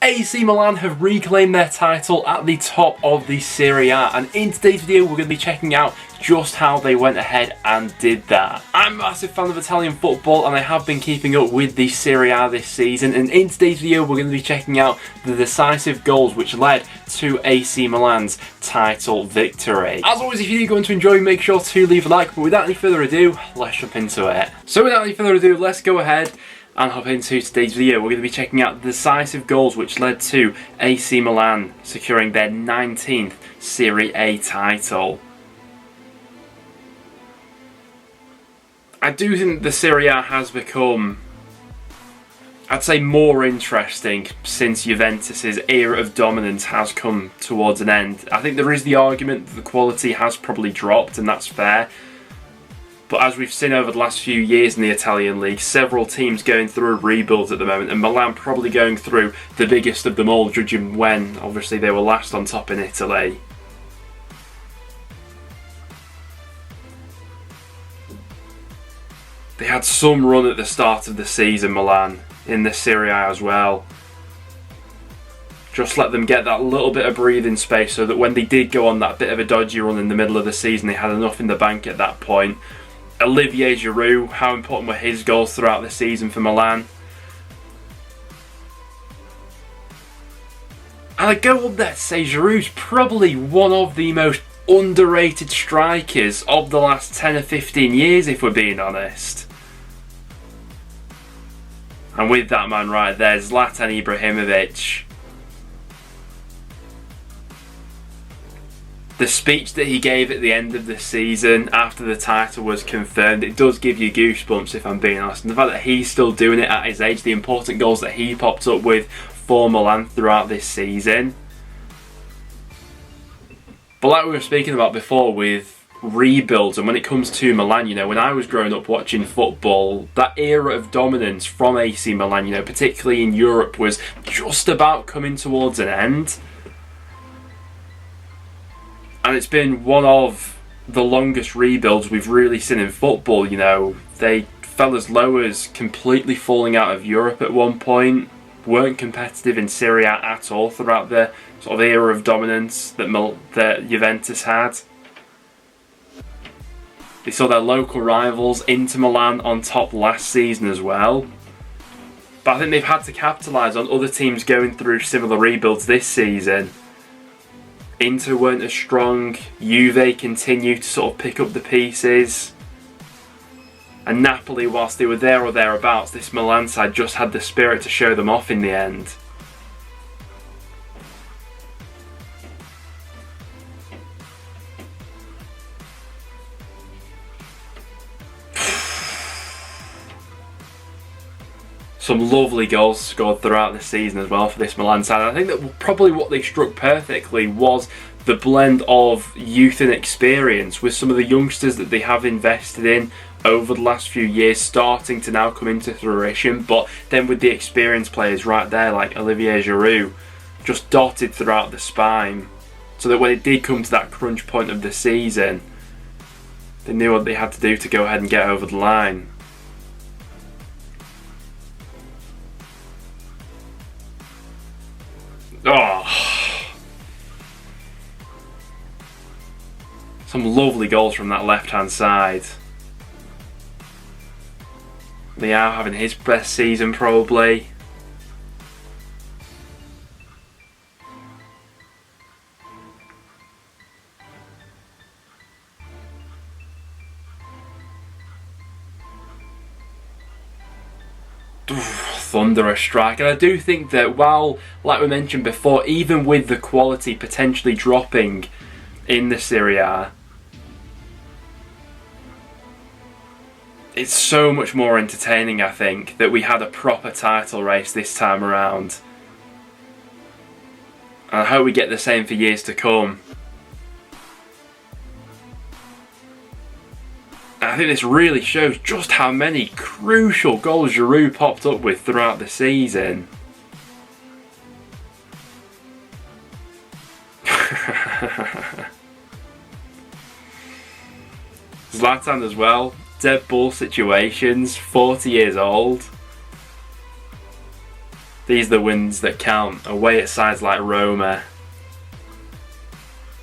AC Milan have reclaimed their title at the top of the Serie A, and in today's video we're going to be checking out just how they went ahead and did that. I'm a massive fan of Italian football and I have been keeping up with the Serie A this season, and in today's video we're going to be checking out the decisive goals which led to AC Milan's title victory. As always, if you are going to enjoy, make sure to leave a like, but without any further ado, let's jump into it. So without any further ado, let's go ahead and hop into today's video. We're going to be checking out the decisive goals which led to AC Milan securing their 19th Serie A title. I do think the Serie A has become, I'd say, more interesting since Juventus's era of dominance has come towards an end. I think there is the argument that the quality has probably dropped, and that's fair. But as we've seen over the last few years in the Italian league, several teams going through a rebuild at the moment, and Milan probably going through the biggest of them all, judging when, obviously, they were last on top in Italy. They had some run at the start of the season, Milan, in the Serie A as well. Just let them get that little bit of breathing space so that when they did go on that bit of a dodgy run in the middle of the season, they had enough in the bank at that point. Olivier Giroud, how important were his goals throughout the season for Milan? And I go up there to say Giroud's probably one of the most underrated strikers of the last 10 or 15 years, if we're being honest. And with that man right there, Zlatan Ibrahimovic. The speech that he gave at the end of the season after the title was confirmed, it does give you goosebumps, if I'm being honest. And the fact that he's still doing it at his age, the important goals that he popped up with for Milan throughout this season. But like we were speaking about before with rebuilds, and when it comes to Milan, you know, when I was growing up watching football, that era of dominance from AC Milan, you know, particularly in Europe, was just about coming towards an end. And it's been one of the longest rebuilds we've really seen in football, you know. They fell as low as completely falling out of Europe at one point, weren't competitive in Serie A at all throughout the sort of era of dominance that Juventus had. They saw their local rivals, Inter Milan, on top last season as well. But I think they've had to capitalise on other teams going through similar rebuilds this season. Inter weren't as strong, Juve continued to sort of pick up the pieces, and Napoli, whilst they were there or thereabouts, this Milan side just had the spirit to show them off in the end. Some lovely goals scored throughout the season as well for this Milan side. I think that probably what they struck perfectly was the blend of youth and experience, with some of the youngsters that they have invested in over the last few years starting to now come into fruition, but then with the experienced players right there like Olivier Giroud just dotted throughout the spine, so that when it did come to that crunch point of the season, they knew what they had to do to go ahead and get over the line. Oh, some lovely goals from that left-hand side. Leao having his best season probably. Thunderous strike, and I do think that while, like we mentioned before, even with the quality potentially dropping in the Serie A, it's so much more entertaining, I think, that we had a proper title race this time around. And I hope we get the same for years to come. And I think this really shows just how many crucial goals Giroud popped up with throughout the season. Zlatan as well. Dead ball situations, 40 years old. These are the wins that count, away at sides like Roma.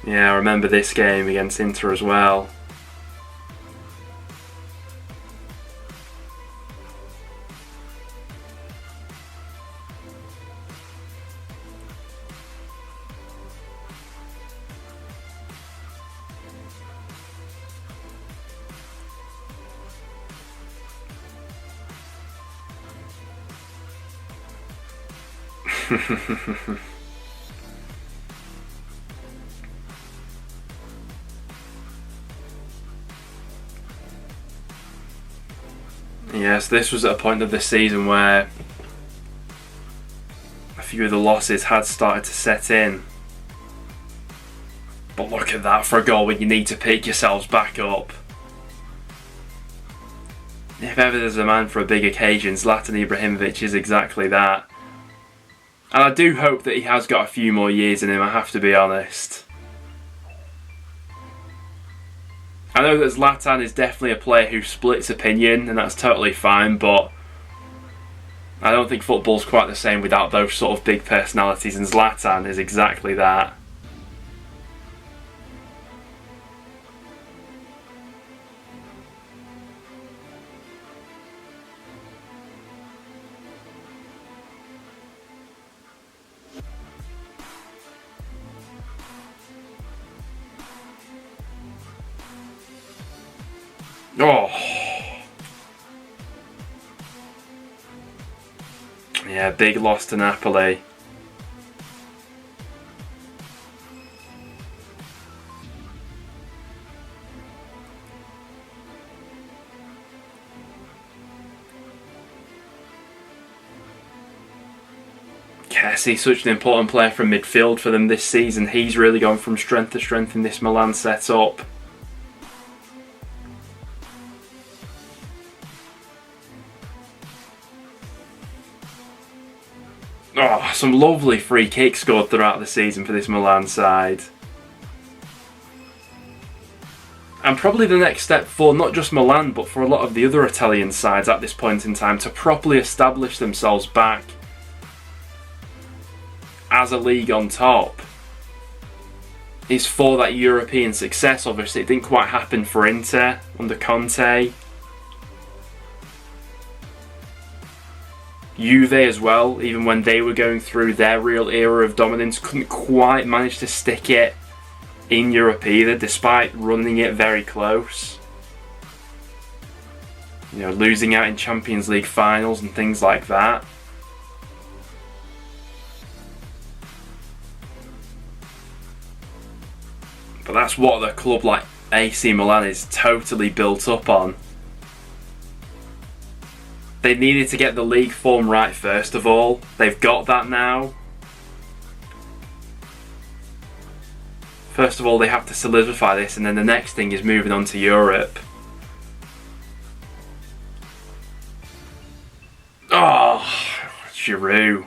Yeah, I remember this game against Inter as well. Yes, this was at a point of the season where a few of the losses had started to set in. But look at that for a goal when you need to pick yourselves back up. If ever there's a man for a big occasion, Zlatan Ibrahimovic is exactly that. And I do hope that he has got a few more years in him, I have to be honest. I know that Zlatan is definitely a player who splits opinion, and that's totally fine, but I don't think football's quite the same without those sort of big personalities, and Zlatan is exactly that. Oh. Yeah, big loss to Napoli. Kessie, such an important player from midfield for them this season. He's really gone from strength to strength in this Milan setup. Oh, some lovely free kicks scored throughout the season for this Milan side. And probably the next step for not just Milan, but for a lot of the other Italian sides at this point in time to properly establish themselves back as a league on top is for that European success. Obviously, it didn't quite happen for Inter under Conte. Juve as well, even when they were going through their real era of dominance, couldn't quite manage to stick it in Europe either, despite running it very close. You know, losing out in Champions League finals and things like that. But that's what a club like AC Milan is totally built up on. They needed to get the league form right first of all. They've got that now. First of all, they have to solidify this, and then the next thing is moving on to Europe. Oh, Giroud.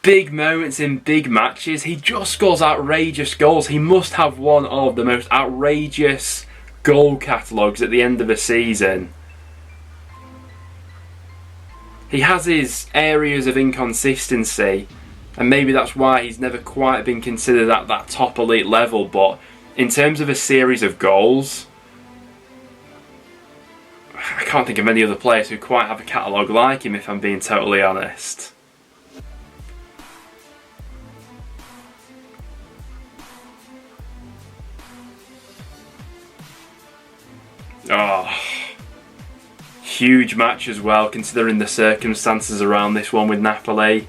Big moments in big matches. He just scores outrageous goals. He must have one of the most outrageous goal catalogues at the end of a season. He has his areas of inconsistency, and maybe that's why he's never quite been considered at that top elite level, but in terms of a series of goals, I can't think of any other players who quite have a catalogue like him, if I'm being totally honest. Oh, huge match as well, considering the circumstances around this one with Napoli.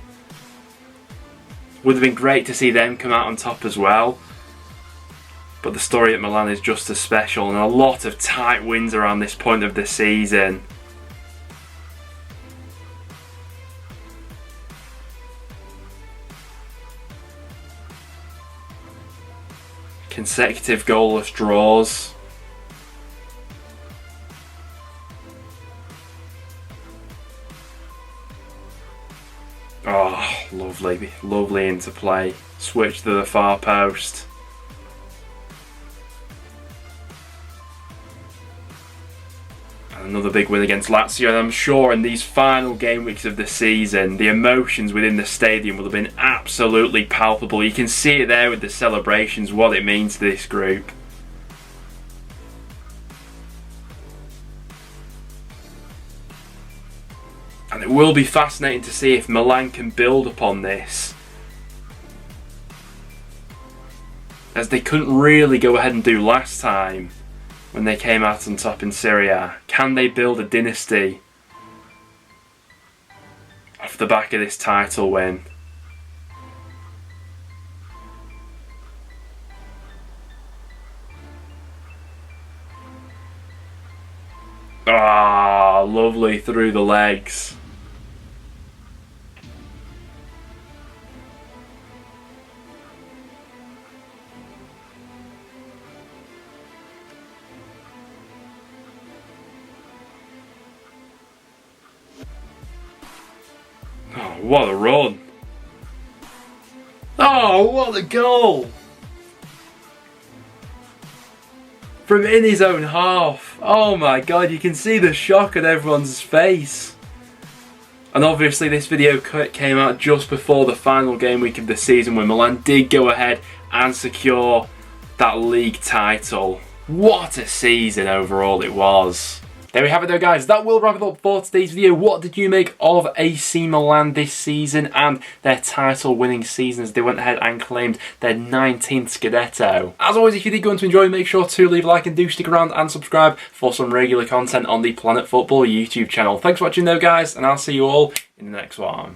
Would have been great to see them come out on top as well. But the story at Milan is just as special, and a lot of tight wins around this point of the season. Consecutive goalless draws. Oh, lovely, lovely interplay. Switch to the far post. Another big win against Lazio, and I'm sure in these final game weeks of the season, the emotions within the stadium will have been absolutely palpable. You can see it there with the celebrations, what it means to this group. And it will be fascinating to see if Milan can build upon this, as they couldn't really go ahead and do last time when they came out on top in Serie A. Can they build a dynasty off the back of this title win? Ah, lovely through the legs. Oh, what a run. Oh, what a goal. From in his own half. Oh my god, you can see the shock on everyone's face. And obviously this video came out just before the final game week of the season, when Milan did go ahead and secure that league title. What a season overall it was. There we have it though, guys. That will wrap it up for today's video. What did you make of AC Milan this season and their title winning season as they went ahead and claimed their 19th Scudetto? As always, if you did go on to enjoy, make sure to leave a like and do stick around and subscribe for some regular content on the Planet Football YouTube channel. Thanks for watching though, guys, and I'll see you all in the next one.